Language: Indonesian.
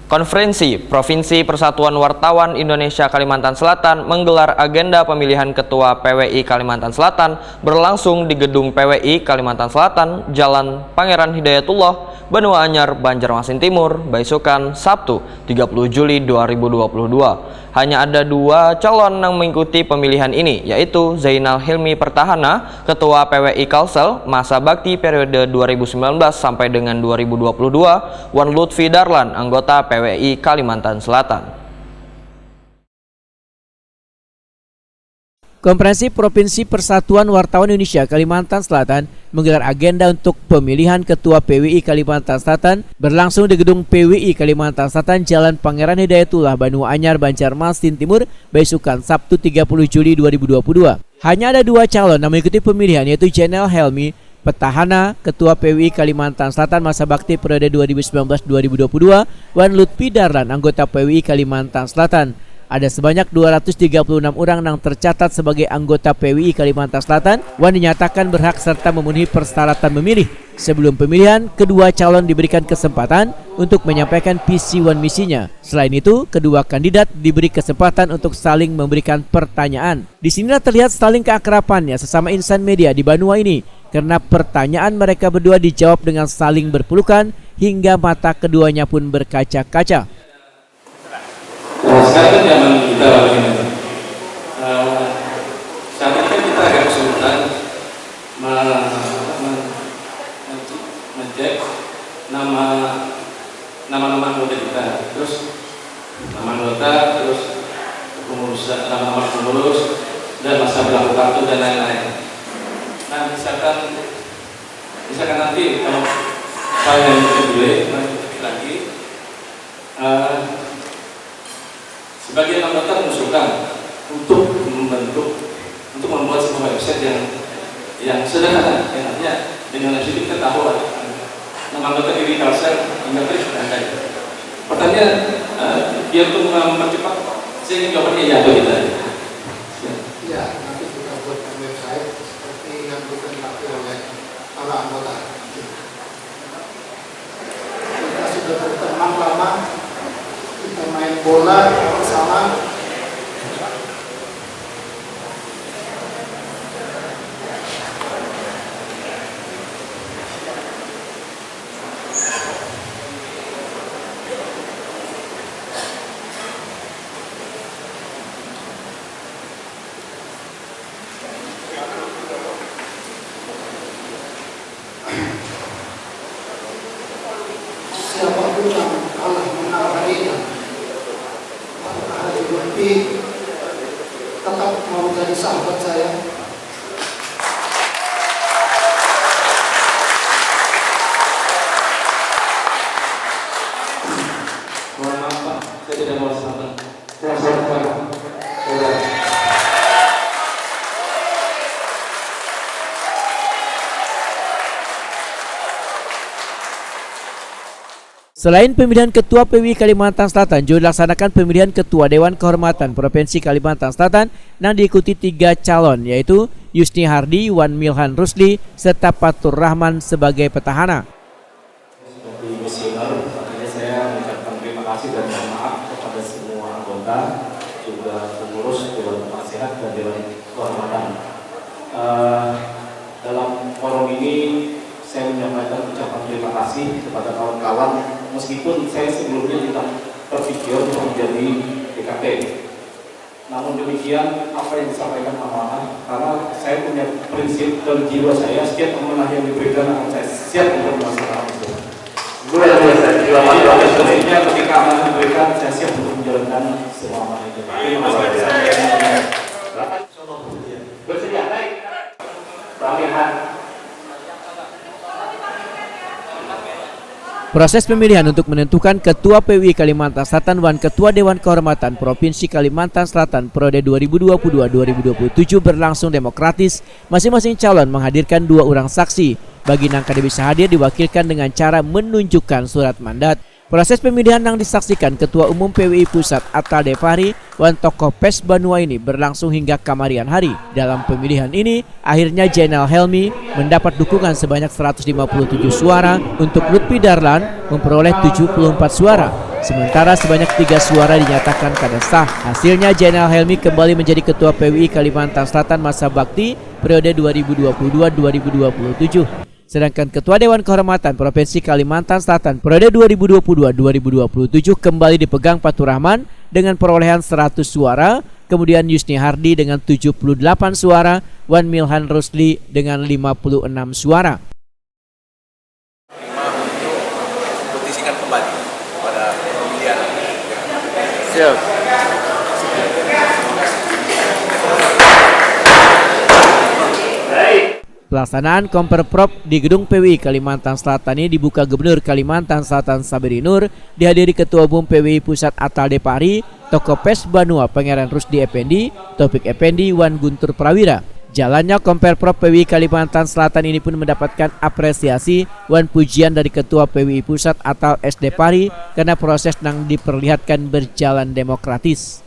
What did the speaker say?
Konferensi Provinsi Persatuan Wartawan Indonesia Kalimantan Selatan menggelar agenda pemilihan Ketua PWI Kalimantan Selatan berlangsung di Gedung PWI Kalimantan Selatan, Jalan Pangeran Hidayatullah, Benua Anyar, Banjarmasin Timur, Baisukan, Sabtu 30 Juli 2022. Hanya ada 2 calon yang mengikuti pemilihan ini, yaitu Zainal Hilmi Pertahana, Ketua PWI Kalsel, masa bakti periode 2019 sampai dengan 2022, Wan Lutfi Darlan, anggota PWI Kalimantan Selatan. Konferensi Provinsi Persatuan Wartawan Indonesia Kalimantan Selatan menggelar agenda untuk pemilihan Ketua PWI Kalimantan Selatan berlangsung di Gedung PWI Kalimantan Selatan, Jalan Pangeran Hidayatullah, Benua Anyar, Banjarmasin Timur, Baisukan, Sabtu 30 Juli 2022. Hanya ada 2 calon yang mengikuti pemilihan, yaitu Zainal Hilmi Pertahana, Ketua PWI Kalimantan Selatan masa bakti periode 2019-2022, Wan Lutfi Darlan, anggota PWI Kalimantan Selatan. Ada sebanyak 236 orang yang tercatat sebagai anggota PWI Kalimantan Selatan. Wan dinyatakan berhak serta memenuhi persyaratan memilih. Sebelum pemilihan, kedua calon diberikan kesempatan untuk menyampaikan visi dan misinya. Selain itu, kedua kandidat diberi kesempatan untuk saling memberikan pertanyaan. Di sinilah terlihat saling keakrabannya sesama insan media di Benua ini, karena pertanyaan mereka berdua dijawab dengan saling berpelukan hingga mata keduanya pun berkaca-kaca. Sekarang kan zaman kita begini, saat ini kan kita agak kesulitan ngecek nama-nama anggota kita, terus nama anggota, terus nama pengurus, dan masa berlaku kartu dan lain-lain. Nah, misalkan nanti kalau saya yang terpilih lagi, sebagian anggota mengusulkan untuk membuat sebuah website yang sederhana, yang artinya dengan website kita tahu nama anggota diri Kalsel hingga sudah ada. Pertanyaan biar untuk mempercepat, saya ingin jawabannya ya atau tidak. Ya, nanti kita buatkan website seperti yang dipakai oleh para anggota. Kita sudah berteman lama, kita main bola bersama. Siapapun yang kalah menang hari ini, Lutfi tetap mau jadi sahabat saya. Mohon maaf Pak, saya tidak mau sahabat. Saya sahabat. Selain pemilihan Ketua PWI Kalimantan Selatan, juga dilaksanakan pemilihan Ketua Dewan Kehormatan Provinsi Kalimantan Selatan yang diikuti 3 calon, yaitu Yusni Hardi, Wan Milhan Rusli, serta Fatur Rahman sebagai petahana. Sebagai misioner, makanya saya mengucapkan terima kasih dan mohon maaf kepada semua anggota, juga pengurus Dewan Penasehat dan Dewan Kehormatan. Dalam forum ini saya menyampaikan ucapan terima kasih kepada kawan-kawan, meskipun saya sebelumnya tidak terpikir untuk menjadi DKP. Namun demikian, apa yang disampaikan amanah, karena saya punya prinsip dan jiwa saya, setiap amanah yang diberikan akan saya siap untuk melaksanakan itu. Luar biasa, jiwa manusia ketika amanah diberikan, saya siap untuk menjalankan semua amanah itu. Terima kasih. Bersedia, baik. Pemilihan. Proses pemilihan untuk menentukan Ketua PWI Kalimantan Selatan dan Ketua Dewan Kehormatan Provinsi Kalimantan Selatan periode 2022-2027 berlangsung demokratis. Masing-masing calon menghadirkan 2 orang saksi. Bagi yang kada bisa hadir diwakilkan dengan cara menunjukkan surat mandat. Proses pemilihan yang disaksikan Ketua Umum PWI Pusat Atta Defari dan tokoh PES Benua ini berlangsung hingga kamarian hari. Dalam pemilihan ini, akhirnya Zainal Hilmi mendapat dukungan sebanyak 157 suara untuk Lutfi Darlan memperoleh 74 suara. Sementara sebanyak 3 suara dinyatakan kada sah. Hasilnya Jainal Helmi kembali menjadi Ketua PWI Kalimantan Selatan masa bakti periode 2022-2027. Sedangkan Ketua Dewan Kehormatan Provinsi Kalimantan Selatan periode 2022-2027 kembali dipegang Fatur Rahman dengan perolehan 100 suara, kemudian Yusni Hardi dengan 78 suara, Wan Milhan Rusli dengan 56 suara. Untuk diisikan kembali pada pemilihan. Siap. Pelaksanaan Komperprov di Gedung PWI Kalimantan Selatan ini dibuka Gubernur Kalimantan Selatan Saberi Nur, dihadiri Ketua Umum PWI Pusat Atalde Pari, Tokoh Pes Banua Pangeran Rusdi Effendi, Taufik Effendi, Wan Guntur Prawira. Jalannya Komperprov PWI Kalimantan Selatan ini pun mendapatkan apresiasi wan pujian dari Ketua PWI Pusat Atal SD Pari karena proses yang diperlihatkan berjalan demokratis.